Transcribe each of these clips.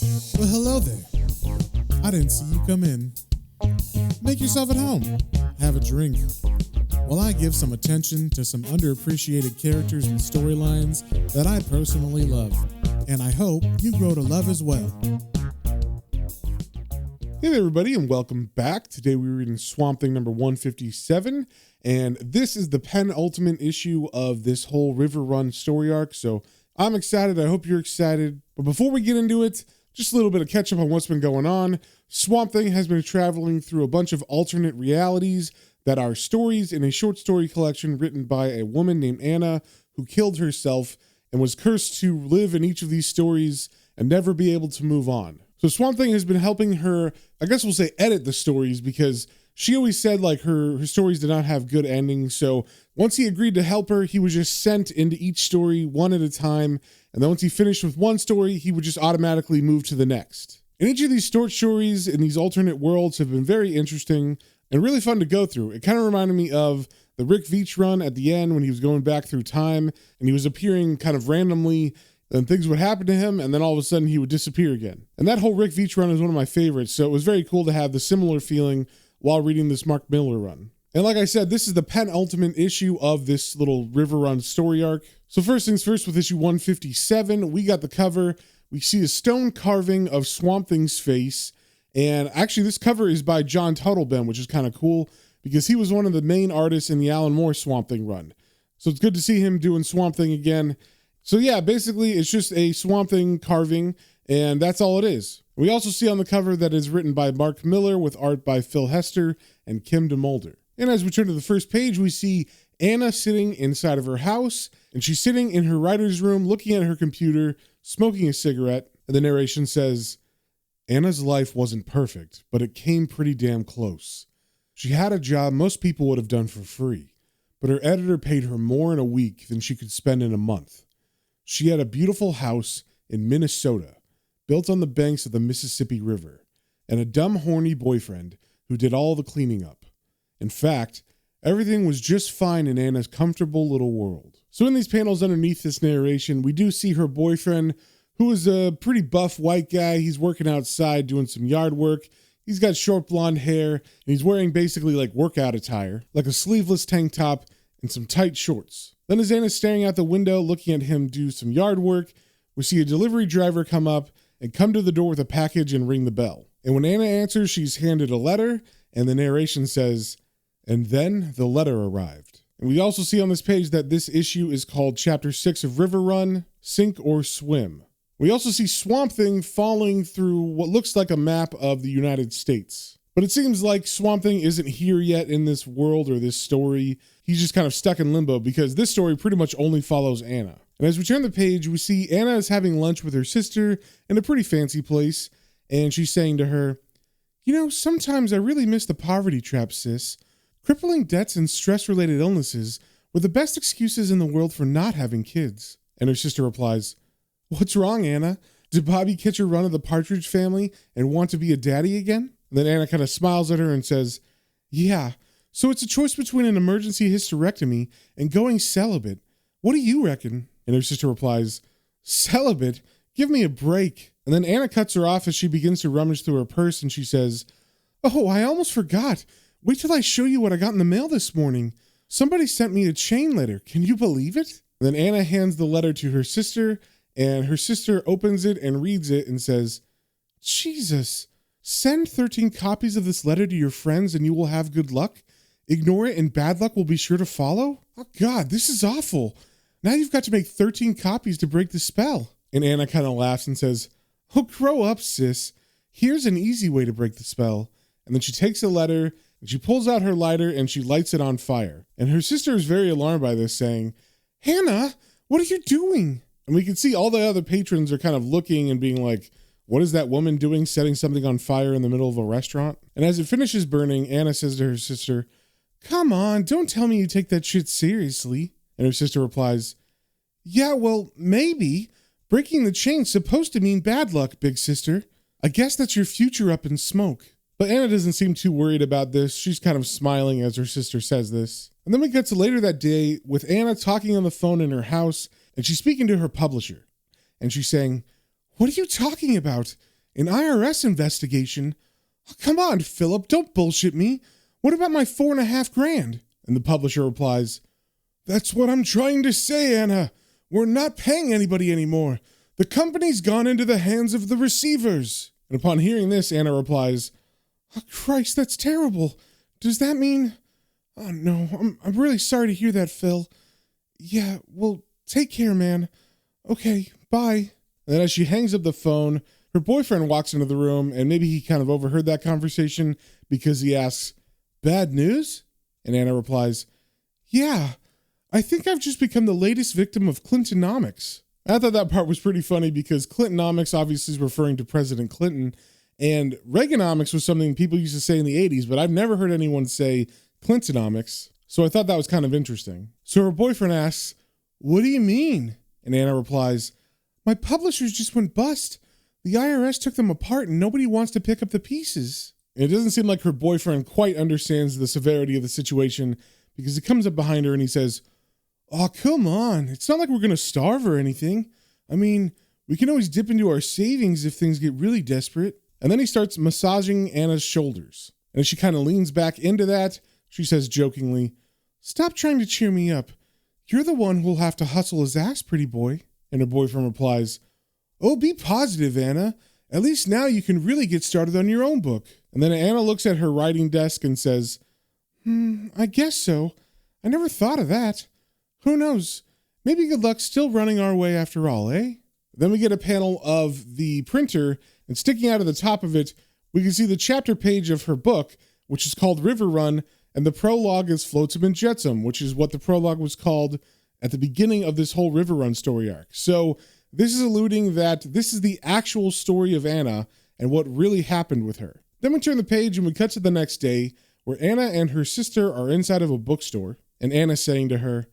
Well, hello there. I didn't see you come in. Make yourself at home. Have a drink. While I give some attention to some underappreciated characters and storylines that I personally love. And I hope you grow to love as well. Hey there, everybody, and welcome back. Today we're reading Swamp Thing number 157, and this is the penultimate issue of this whole River Run story arc, so I'm excited. I hope you're excited. But before we get into it, just a little bit of catch up on what's been going on. Swamp Thing has been traveling through a bunch of alternate realities that are stories in a short story collection written by a woman named Anna who killed herself and was cursed to live in each of these stories and never be able to move on. So Swamp Thing has been helping her, I guess we'll say, edit the stories, because she always said like her stories did not have good endings. So once he agreed to help her, he was just sent into each story one at a time. And then once he finished with one story, he would just automatically move to the next. And each of these short stories in these alternate worlds have been very interesting and really fun to go through. It kind of reminded me of the Rick Veitch run at the end when he was going back through time and he was appearing kind of randomly. Then things would happen to him, and then all of a sudden he would disappear again. And that whole Rick Veitch run is one of my favorites, so it was very cool to have the similar feeling while reading this Mark Millar run. And like I said, this is the penultimate issue of this little River Run story arc. So first things first, with issue 157, we got the cover. We see a stone carving of Swamp Thing's face, and actually this cover is by John Tuttleben, which is kind of cool, because he was one of the main artists in the Alan Moore Swamp Thing run. So it's good to see him doing Swamp Thing again. So yeah, basically it's just a Swamp Thing carving, and that's all it is. We also see on the cover that it's written by Mark Millar with art by Phil Hester and Kim DeMolder. And as we turn to the first page, we see Anna sitting inside of her house, and she's sitting in her writer's room looking at her computer, smoking a cigarette, and the narration says, "Anna's life wasn't perfect, but it came pretty damn close. She had a job most people would have done for free, but her editor paid her more in a week than she could spend in a month. She had a beautiful house in Minnesota, built on the banks of the Mississippi River, and a dumb, horny boyfriend who did all the cleaning up. In fact, everything was just fine in Anna's comfortable little world." So in these panels underneath this narration, we do see her boyfriend, who is a pretty buff white guy. He's working outside doing some yard work. He's got short blonde hair, and he's wearing basically like workout attire, like a sleeveless tank top and some tight shorts. Then as Anna's staring out the window, looking at him do some yard work, we see a delivery driver come up and come to the door with a package and ring the bell. And when Anna answers, she's handed a letter, and the narration says, "And then the letter arrived." And we also see on this page that this issue is called Chapter 6 of River Run, Sink or Swim. We also see Swamp Thing falling through what looks like a map of the United States. But it seems like Swamp Thing isn't here yet in this world or this story. He's just kind of stuck in limbo because this story pretty much only follows Anna. And as we turn the page, we see Anna is having lunch with her sister in a pretty fancy place. And she's saying to her, "You know, sometimes I really miss the poverty trap, sis. Crippling debts and stress-related illnesses were the best excuses in the world for not having kids." And her sister replies, "What's wrong, Anna? Did Bobby catch a run of the Partridge Family and want to be a daddy again?" And then Anna kind of smiles at her and says, "Yeah, so it's a choice between an emergency hysterectomy and going celibate. What do you reckon?" And her sister replies, "Celibate? Give me a break." And then Anna cuts her off as she begins to rummage through her purse, and she says, "Oh, I almost forgot. Wait till I show you what I got in the mail this morning. Somebody sent me a chain letter. Can you believe it?" And then Anna hands the letter to her sister, and her sister opens it and reads it and says, "Jesus. Send 13 copies of this letter to your friends and you will have good luck. Ignore it and bad luck will be sure to follow. Oh God, this is awful. Now you've got to make 13 copies to break the spell." And Anna kind of laughs and says, "Oh, grow up, sis. Here's an easy way to break the spell." And then she takes the letter and she pulls out her lighter and she lights it on fire. And her sister is very alarmed by this, saying, "Hannah, what are you doing?" And we can see all the other patrons are kind of looking and being like, "What is that woman doing, setting something on fire in the middle of a restaurant?" And as it finishes burning, Anna says to her sister, "Come on, don't tell me you take that shit seriously." And her sister replies, "Yeah, well, maybe. Breaking the chain's supposed to mean bad luck, big sister. I guess that's your future up in smoke." But Anna doesn't seem too worried about this. She's kind of smiling as her sister says this. And then we get to later that day with Anna talking on the phone in her house, and she's speaking to her publisher. And she's saying, "What are you talking about? An IRS investigation? Oh, come on, Philip, don't bullshit me. What about my $4,500? And the publisher replies, That's what I'm trying to say, Anna. We're not paying anybody anymore. The company's gone into the hands of the receivers. And upon hearing this, Anna replies, Oh, Christ, that's terrible. Does that mean... Oh, no, I'm really sorry to hear that, Phil. Yeah, well, take care, man. Okay, bye. And then as she hangs up the phone, her boyfriend walks into the room, and maybe he kind of overheard that conversation because he asks, Bad news? And Anna replies, Yeah, I think I've just become the latest victim of Clintonomics. I thought that part was pretty funny because Clintonomics obviously is referring to President Clinton, and Reaganomics was something people used to say in the 80s, but I've never heard anyone say Clintonomics, so I thought that was kind of interesting. So her boyfriend asks, What do you mean? And Anna replies, My publishers just went bust. The IRS took them apart and nobody wants to pick up the pieces. And it doesn't seem like her boyfriend quite understands the severity of the situation because he comes up behind her and he says, Oh, come on. It's not like we're going to starve or anything. I mean, we can always dip into our savings if things get really desperate. And then he starts massaging Anna's shoulders. And as she kind of leans back into that, she says jokingly, Stop trying to cheer me up. You're the one who'll have to hustle his ass, pretty boy. And her boyfriend replies, Oh, be positive, Anna. At least now you can really get started on your own book. And then Anna looks at her writing desk and says, I guess so. I never thought of that. Who knows? Maybe good luck's still running our way after all, eh? Then we get a panel of the printer, and sticking out of the top of it, we can see the chapter page of her book, which is called River Run, and the prologue is Flotsam and Jetsam, which is what the prologue was called at the beginning of this whole River Run story arc. So this is alluding that this is the actual story of Anna and what really happened with her. Then we turn the page and we cut to the next day, where Anna and her sister are inside of a bookstore, and Anna's saying to her,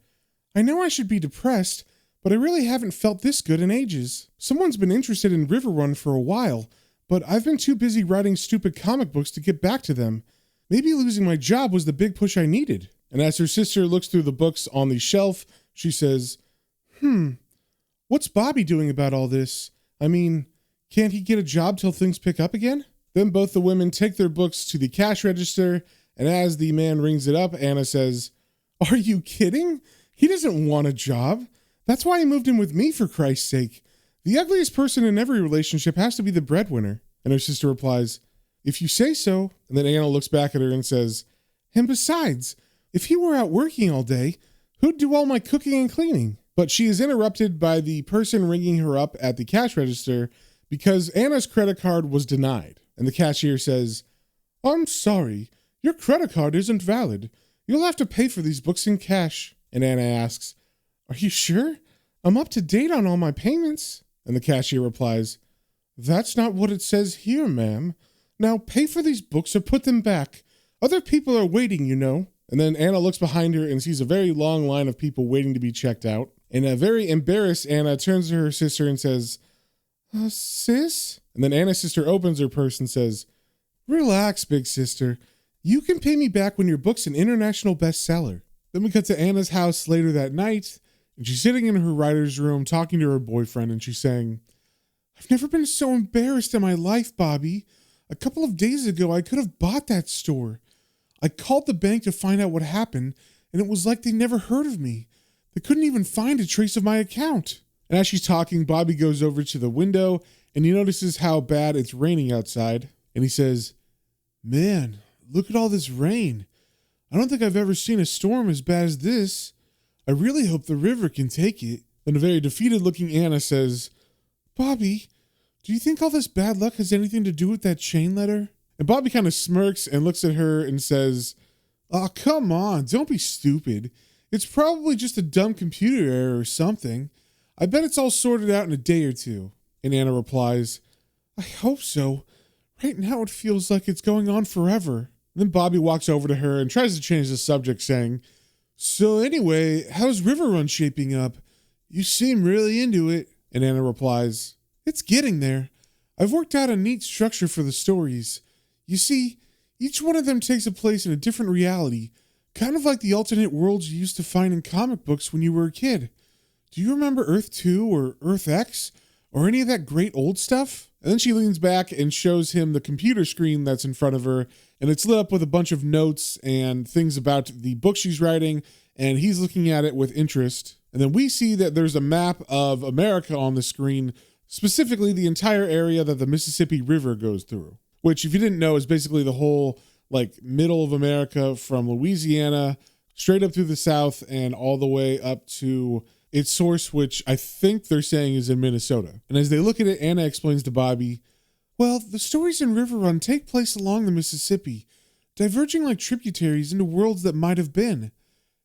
I know I should be depressed, but I really haven't felt this good in ages. Someone's been interested in River Run for a while, but I've been too busy writing stupid comic books to get back to them. Maybe losing my job was the big push I needed. And as her sister looks through the books on the shelf, she says, What's Bobby doing about all this? I mean, can't he get a job till things pick up again? Then both the women take their books to the cash register, and as the man rings it up, Anna says, Are you kidding? He doesn't want a job. That's why he moved in with me, for Christ's sake. The ugliest person in every relationship has to be the breadwinner. And her sister replies, If you say so. And then Anna looks back at her and says, And besides, if he were out working all day, who'd do all my cooking and cleaning? But she is interrupted by the person ringing her up at the cash register because Anna's credit card was denied. And the cashier says, I'm sorry, your credit card isn't valid. You'll have to pay for these books in cash. And Anna asks, Are you sure? I'm up to date on all my payments. And the cashier replies, That's not what it says here, ma'am. Now pay for these books or put them back. Other people are waiting, you know. And then Anna looks behind her and sees a very long line of people waiting to be checked out. And a very embarrassed Anna turns to her sister and says, Sis? And then Anna's sister opens her purse and says, Relax, big sister. You can pay me back when your book's an international bestseller. Then we cut to Anna's house later that night, and she's sitting in her writer's room talking to her boyfriend, and she's saying, I've never been so embarrassed in my life, Bobby. A couple of days ago, I could have bought that store. I called the bank to find out what happened, and it was like they never heard of me. They couldn't even find a trace of my account. And as she's talking, Bobby goes over to the window, and he notices how bad it's raining outside. And he says, Man, look at all this rain. I don't think I've ever seen a storm as bad as this. I really hope the river can take it. Then a very defeated-looking Anna says, Bobby, do you think all this bad luck has anything to do with that chain letter? And Bobby kind of smirks and looks at her and says, Oh, come on, don't be stupid. It's probably just a dumb computer error or something. I bet it's all sorted out in a day or two. And Anna replies, I hope so. Right now it feels like it's going on forever. Then Bobby walks over to her and tries to change the subject, saying, So anyway, how's River Run shaping up? You seem really into it. And Anna replies, It's getting there. I've worked out a neat structure for the stories. You see, each one of them takes a place in a different reality, kind of like the alternate worlds you used to find in comic books when you were a kid. Do you remember Earth 2 or Earth X or any of that great old stuff? And then she leans back and shows him the computer screen that's in front of her, and it's lit up with a bunch of notes and things about the book she's writing, and he's looking at it with interest. And then we see that there's a map of America on the screen, specifically the entire area that the Mississippi River goes through, which, if you didn't know, is basically the whole middle of America from Louisiana straight up through the South and all the way up to its source, which I think they're saying is in Minnesota. And as they look at it, Anna explains to Bobby, well, the stories in River Run take place along the Mississippi, diverging like tributaries into worlds that might have been.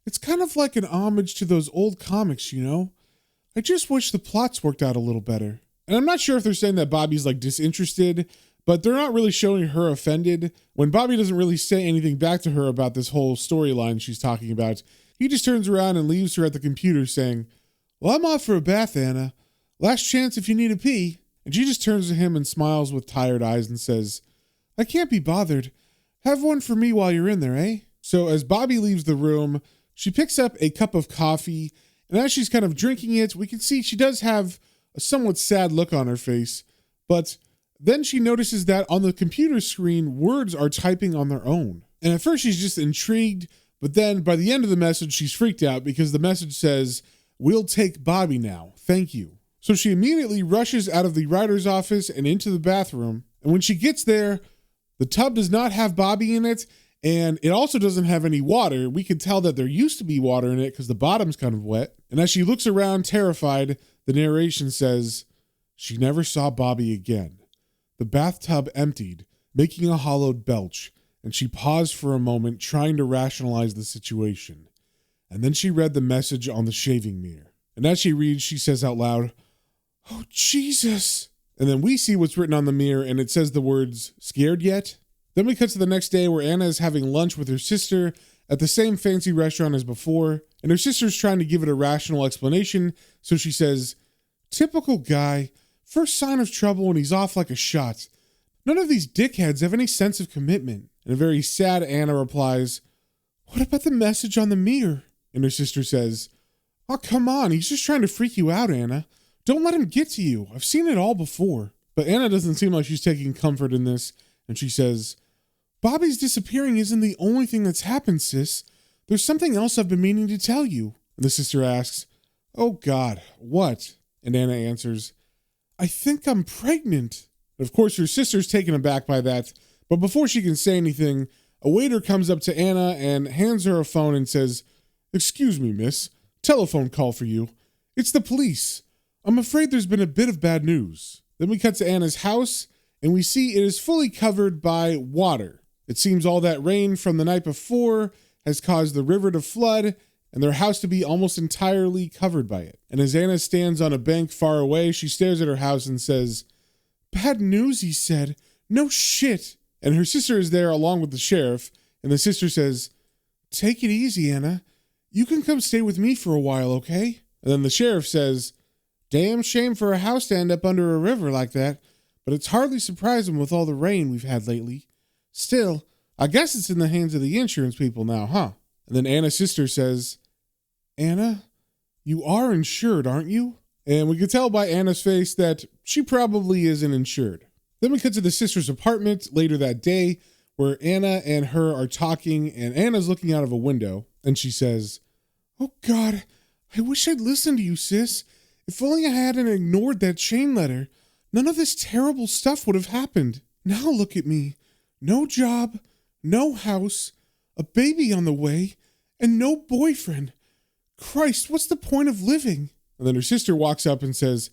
It's kind of like an homage to those old comics, you know? I just wish the plots worked out a little better. And I'm not sure if they're saying that Bobby's disinterested, but they're not really showing her offended. When Bobby doesn't really say anything back to her about this whole storyline she's talking about, he just turns around and leaves her at the computer saying, well, I'm off for a bath, Anna. Last chance if you need a pee. And she just turns to him and smiles with tired eyes and says, I can't be bothered. Have one for me while you're in there, eh? So as Bobby leaves the room, she picks up a cup of coffee, and as she's kind of drinking it, we can see she does have a somewhat sad look on her face, but then she notices that on the computer screen, words are typing on their own. And at first she's just intrigued, but then by the end of the message, she's freaked out because the message says, we'll take Bobby now, thank you. So she immediately rushes out of the writer's office and into the bathroom, and when she gets there, the tub does not have Bobby in it, and it also doesn't have any water. We can tell that there used to be water in it because the bottom's kind of wet. And as she looks around terrified, the narration says, she never saw Bobby again. The bathtub emptied, making a hollowed belch, and she paused for a moment trying to rationalize the situation. And then she read the message on the shaving mirror. And as she reads, she says out loud, oh, Jesus. And then we see what's written on the mirror, and it says the words, scared yet? Then we cut to the next day where Anna is having lunch with her sister at the same fancy restaurant as before, and her sister's trying to give it a rational explanation, so she says, typical guy, first sign of trouble and he's off like a shot. None of these dickheads have any sense of commitment. And a very sad Anna replies, what about the message on the mirror? And her sister says, oh, come on, he's just trying to freak you out, Anna. Don't let him get to you. I've seen it all before. But Anna doesn't seem like she's taking comfort in this, and she says, Bobby's disappearing isn't the only thing that's happened, sis. There's something else I've been meaning to tell you. And the sister asks, oh God, what? And Anna answers, I think I'm pregnant. And of course, her sister's taken aback by that, but before she can say anything, a waiter comes up to Anna and hands her a phone and says, excuse me, miss, telephone call for you. It's the police. I'm afraid there's been a bit of bad news. Then we cut to Anna's house, and we see it is fully covered by water. It seems all that rain from the night before has caused the river to flood and their house to be almost entirely covered by it. And as Anna stands on a bank far away, she stares at her house and says, bad news, he said. No shit. And her sister is there along with the sheriff, and the sister says, take it easy, Anna. You can come stay with me for a while, okay? And then the sheriff says, damn shame for a house to end up under a river like that, but it's hardly surprising with all the rain we've had lately. Still, I guess it's in the hands of the insurance people now, huh? And then Anna's sister says, Anna, you are insured, aren't you? And we can tell by Anna's face that she probably isn't insured. Then we cut to the sister's apartment later that day where Anna and her are talking, and Anna's looking out of a window, and she says, oh God, I wish I'd listened to you, sis. If only I hadn't ignored that chain letter, none of this terrible stuff would have happened. Now look at me. No job, no house, a baby on the way, and no boyfriend. Christ, what's the point of living? And then her sister walks up and says,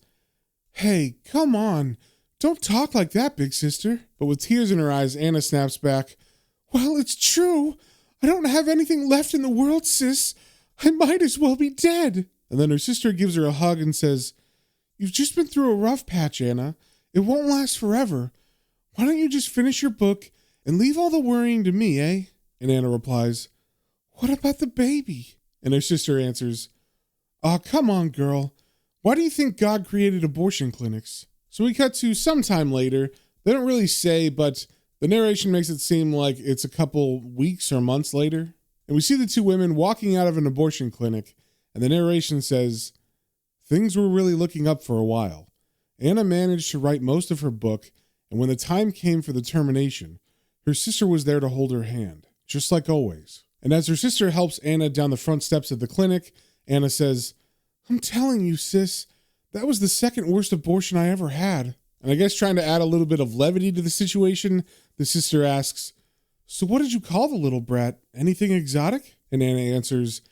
hey, come on. Don't talk like that, big sister. But with tears in her eyes, Anna snaps back, well, it's true. I don't have anything left in the world, sis. I might as well be dead. And then her sister gives her a hug and says, you've just been through a rough patch, Anna. It won't last forever. Why don't you just finish your book and leave all the worrying to me, eh? And Anna replies, what about the baby? And her sister answers, oh, come on, girl. Why do you think God created abortion clinics? So we cut to sometime later. They don't really say, but the narration makes it seem like it's a couple weeks or months later. And we see the two women walking out of an abortion clinic, and the narration says, things were really looking up for a while. Anna managed to write most of her book, and when the time came for the termination, her sister was there to hold her hand, just like always. And as her sister helps Anna down the front steps of the clinic, Anna says, "I'm telling you, sis, that was the second worst abortion I ever had." And I guess trying to add a little bit of levity to the situation, the sister asks, "So what did you call the little brat? Anything exotic?" And Anna answers,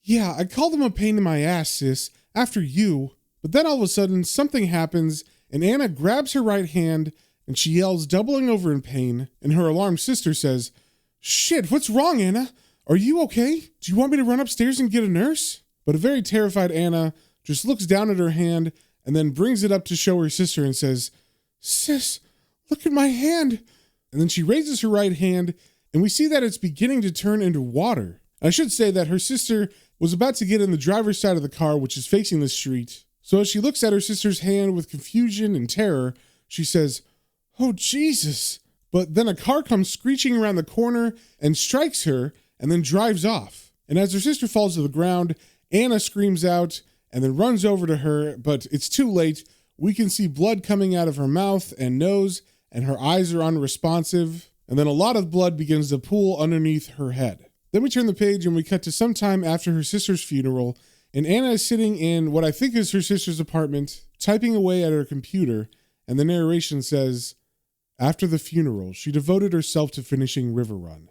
"Yeah, I called him a pain in my ass, sis, after you." But then all of a sudden, something happens, and Anna grabs her right hand, and she yells, doubling over in pain, and her alarmed sister says, "Shit, what's wrong, Anna? Are you okay? Do you want me to run upstairs and get a nurse?" But a very terrified Anna just looks down at her hand and then brings it up to show her sister and says, "Sis, look at my hand." And then she raises her right hand, and we see that it's beginning to turn into water. I should say that her sister was about to get in the driver's side of the car, which is facing the street. So as she looks at her sister's hand with confusion and terror, she says, "Oh, Jesus." But then a car comes screeching around the corner and strikes her and then drives off. And as her sister falls to the ground, Anna screams out and then runs over to her, but it's too late. We can see blood coming out of her mouth and nose, and her eyes are unresponsive. And then a lot of blood begins to pool underneath her head. Then we turn the page and we cut to some time after her sister's funeral, and Anna is sitting in what I think is her sister's apartment, typing away at her computer, and the narration says, "After the funeral, she devoted herself to finishing River Run.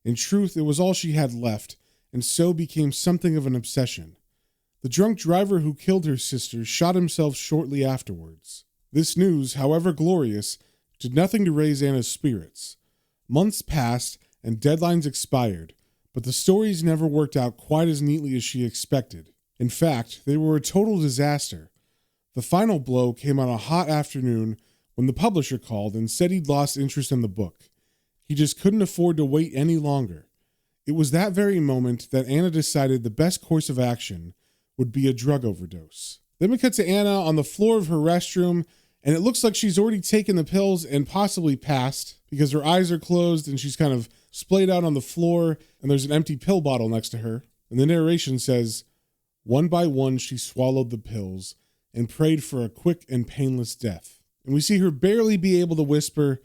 In truth, it was all she had left, and so became something of an obsession. The drunk driver who killed her sister shot himself shortly afterwards. This news, however glorious, did nothing to raise Anna's spirits. Months passed, and deadlines expired, but the stories never worked out quite as neatly as she expected. In fact, they were a total disaster. The final blow came on a hot afternoon when the publisher called and said he'd lost interest in the book. He just couldn't afford to wait any longer. It was that very moment that Anna decided the best course of action would be a drug overdose. Then we cut to Anna on the floor of her restroom, and it looks like she's already taken the pills and possibly passed because her eyes are closed and she's kind of splayed out on the floor, and there's an empty pill bottle next to her. And the narration says, "One by one she swallowed the pills and prayed for a quick and painless death." And we see her barely be able to whisper,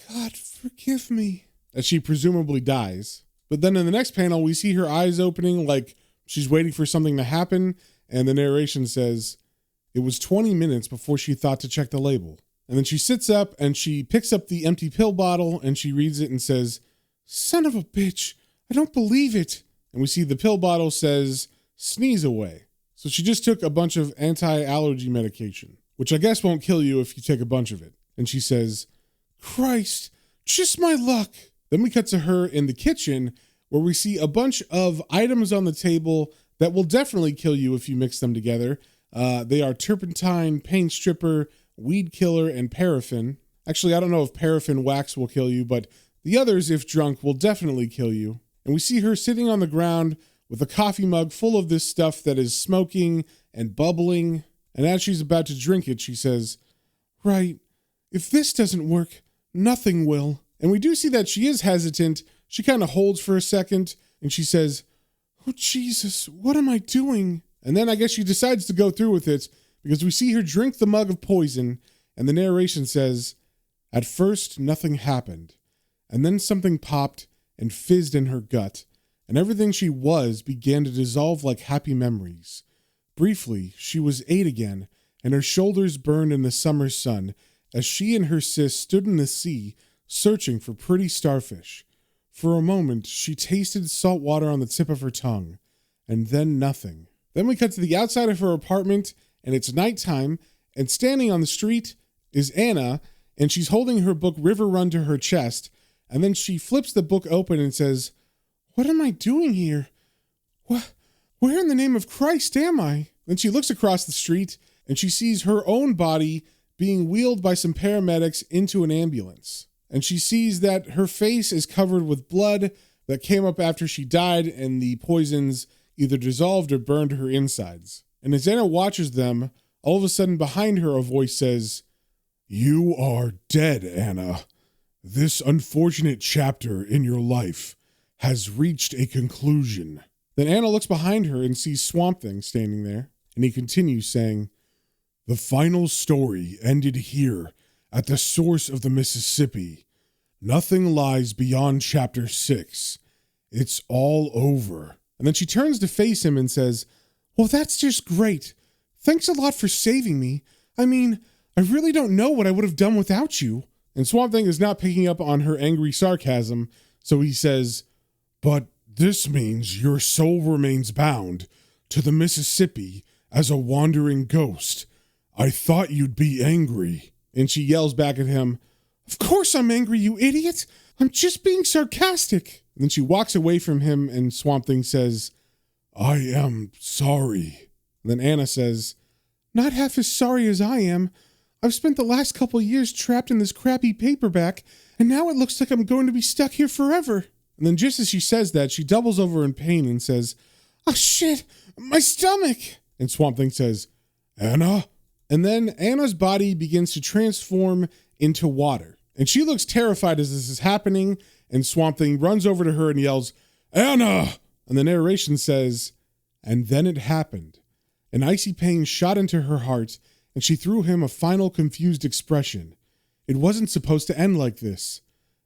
"God, forgive me," as she presumably dies. But then in the next panel, we see her eyes opening like she's waiting for something to happen, and the narration says, "It was 20 minutes before she thought to check the label." And then she sits up and she picks up the empty pill bottle and she reads it and says, "Son of a bitch, I don't believe it." And we see the pill bottle says, "Sneeze away." So she just took a bunch of anti-allergy medication, which I guess won't kill you if you take a bunch of it. And she says, "Christ, just my luck." Then we cut to her in the kitchen where we see a bunch of items on the table that will definitely kill you if you mix them together. They are turpentine, paint stripper, weed killer, and paraffin. Actually, I don't know if paraffin wax will kill you, but the others, if drunk, will definitely kill you. And we see her sitting on the ground with a coffee mug full of this stuff that is smoking and bubbling. And as she's about to drink it, she says, "Right, if this doesn't work, nothing will." And we do see that she is hesitant. She kind of holds for a second and she says, "Oh, Jesus, what am I doing?" And then I guess she decides to go through with it because we see her drink the mug of poison, and the narration says, "At first, nothing happened, and then something popped and fizzed in her gut, and everything she was began to dissolve like happy memories. Briefly, she was 8 again, and her shoulders burned in the summer sun as she and her sis stood in the sea searching for pretty starfish. For a moment, she tasted salt water on the tip of her tongue, and then nothing." Then we cut to the outside of her apartment, and it's nighttime, and standing on the street is Anna, and she's holding her book River Run to her chest, and then she flips the book open and says, "What am I doing here? Where in the name of Christ am I?" Then she looks across the street, and she sees her own body being wheeled by some paramedics into an ambulance. And she sees that her face is covered with blood that came up after she died, and the poisons either dissolved or burned her insides. And as Anna watches them, all of a sudden behind her a voice says, "You are dead, Anna. This unfortunate chapter in your life has reached a conclusion." Then Anna looks behind her and sees Swamp Thing standing there, and he continues saying, The final story ended here, at the source of the Mississippi. Nothing lies beyond chapter 6. It's all over. And then she turns to face him and says, well, that's just great. Thanks a lot for saving me. I mean, I really don't know what I would have done without you. And Swamp Thing is not picking up on her angry sarcasm, so he says, but this means your soul remains bound to the Mississippi as a wandering ghost. I thought you'd be angry. And she yells back at him, of course I'm angry, you idiot. I'm just being sarcastic. And then she walks away from him and Swamp Thing says, I am sorry. And then Anna says, not half as sorry as I am. I've spent the last couple years trapped in this crappy paperback, and now it looks like I'm going to be stuck here forever. And then just as she says that, she doubles over in pain and says, oh shit, my stomach. And Swamp Thing says, Anna? And then Anna's body begins to transform into water. And she looks terrified as this is happening, and Swamp Thing runs over to her and yells, Anna! And the narration says, and then it happened. An icy pain shot into her heart, and she threw him a final confused expression. It wasn't supposed to end like this.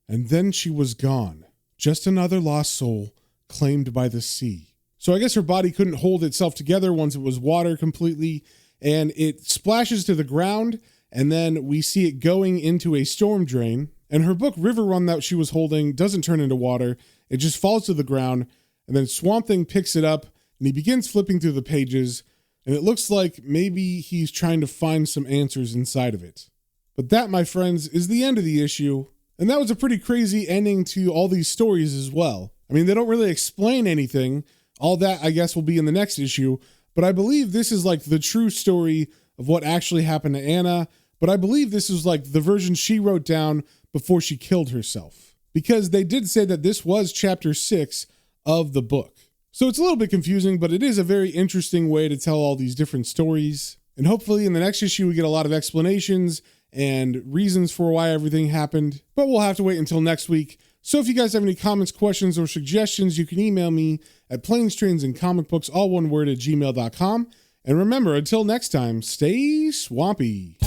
And then she was gone. Just another lost soul claimed by the sea. So I guess her body couldn't hold itself together once it was water completely, and it splashes to the ground, and then we see it going into a storm drain, and her book River Run that she was holding doesn't turn into water. It just falls to the ground, and then Swamp Thing picks it up, and he begins flipping through the pages, and it looks like maybe he's trying to find some answers inside of it. But that, my friends, is the end of the issue. And that was a pretty crazy ending to all these stories as well. I mean, they don't really explain anything. All that, I guess, will be in the next issue. But I believe this is like the true story of what actually happened to Anna. But I believe this is like the version she wrote down before she killed herself. Because they did say that this was chapter 6 of the book. So it's a little bit confusing, but it is a very interesting way to tell all these different stories. And hopefully in the next issue, we get a lot of explanations and reasons for why everything happened. But we'll have to wait until next week. So if you guys have any comments, questions, or suggestions, you can email me at planestrains.and-comicbooks, all one word, @gmail.com. And remember, until next time, stay swampy.